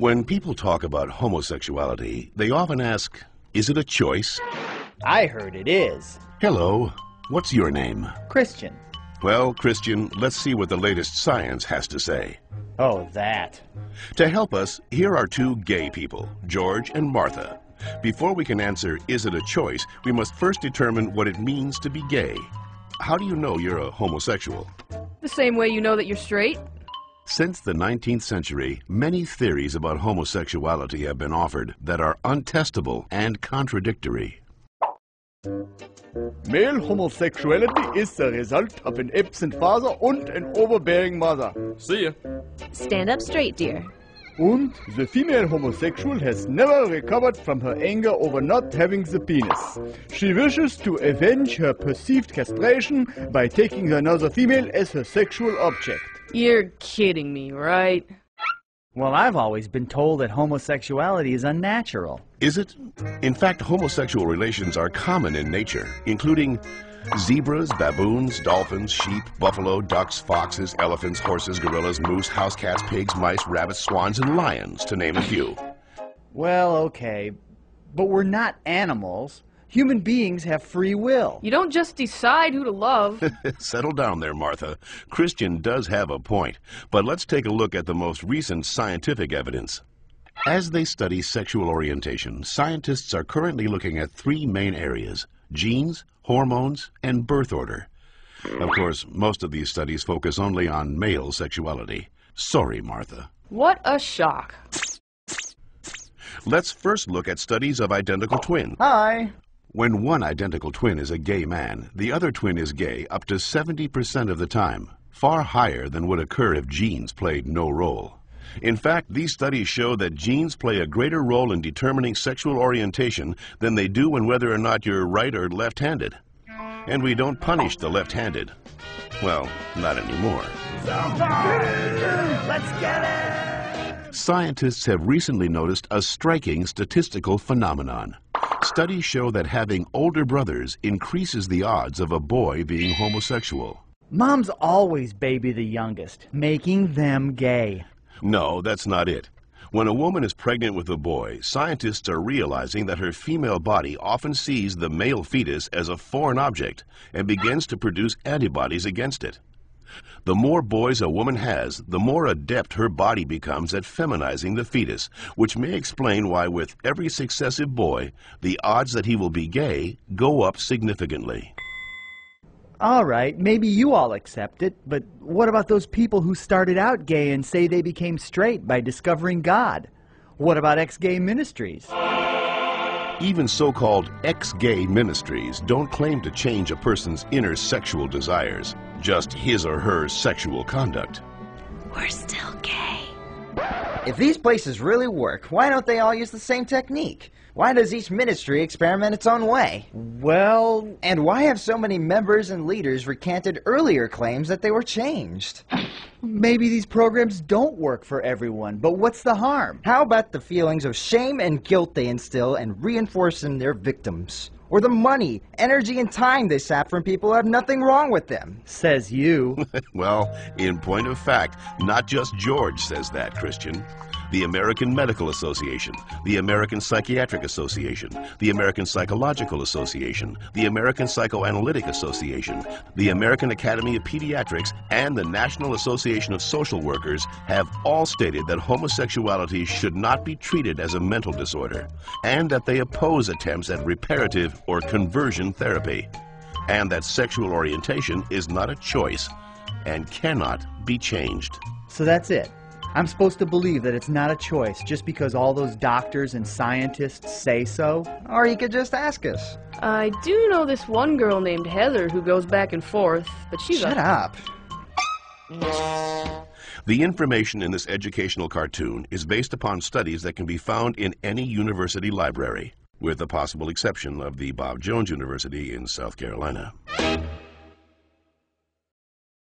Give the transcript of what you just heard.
When people talk about homosexuality, they often ask, is it a choice? I heard it is. Hello, what's your name? Christian. Well, Christian, let's see what the latest science has to say. Oh, that. To help us, here are two gay people, George and Martha. Before we can answer, is it a choice, we must first determine what it means to be gay. How do you know you're a homosexual? The same way you know that you're straight. Since the 19th century, many theories about homosexuality have been offered that are untestable and contradictory. Male homosexuality is the result of an absent father and an overbearing mother. See ya. Stand up straight, dear. And the female homosexual has never recovered from her anger over not having the penis. She wishes to avenge her perceived castration by taking another female as her sexual object. You're kidding me, right? Well, I've always been told that homosexuality is unnatural. Is it? In fact, homosexual relations are common in nature, including zebras, baboons, dolphins, sheep, buffalo, ducks, foxes, elephants, horses, gorillas, moose, house cats, pigs, mice, rabbits, swans, and lions, to name a few. Well, okay, but we're not animals. Human beings have free will. You don't just decide who to love. Settle down there, Martha. Christian does have a point, but let's take a look at the most recent scientific evidence. As they study sexual orientation, scientists are currently looking at three main areas: genes, hormones, and birth order. Of course, most of these studies focus only on male sexuality. Sorry, Martha. What a shock. Let's first look at studies of identical twins. Hi. When one identical twin is a gay man, the other twin is gay up to 70% of the time, far higher than would occur if genes played no role. In fact, these studies show that genes play a greater role in determining sexual orientation than they do in whether or not you're right or left-handed. And we don't punish the left-handed. Well, not anymore. Let's get it! Scientists have recently noticed a striking statistical phenomenon. Studies show that having older brothers increases the odds of a boy being homosexual. Moms always baby the youngest, making them gay. No, that's not it. When a woman is pregnant with a boy, scientists are realizing that her female body often sees the male fetus as a foreign object and begins to produce antibodies against it. The more boys a woman has, the more adept her body becomes at feminizing the fetus, which may explain why with every successive boy, the odds that he will be gay go up significantly. All right, maybe you all accept it, but what about those people who started out gay and say they became straight by discovering God? What about ex-gay ministries? Even so-called ex-gay ministries don't claim to change a person's inner sexual desires, just his or her sexual conduct. We're still gay. If these places really work, why don't they all use the same technique? Why does each ministry experiment its own way? Well, And why have so many members and leaders recanted earlier claims that they were changed? maybe these programs don't work for everyone, but what's the harm? How about the feelings of shame and guilt they instill and reinforce in their victims? Or the money, energy, and time they sap from people who have nothing wrong with them? Says you. Well, in point of fact, not just George says that, Christian. The American Medical Association, the American Psychiatric Association, the American Psychological Association, the American Psychoanalytic Association, the American Academy of Pediatrics, and the National Association of Social Workers have all stated that homosexuality should not be treated as a mental disorder, and that they oppose attempts at reparative or conversion therapy, and that sexual orientation is not a choice and cannot be changed. So that's it. I'm supposed to believe that it's not a choice just because all those doctors and scientists say so? Or you could just ask us. I do know this one girl named Heather who goes back and forth, but she's Shut up. The information in this educational cartoon is based upon studies that can be found in any university library, with the possible exception of the Bob Jones University in South Carolina.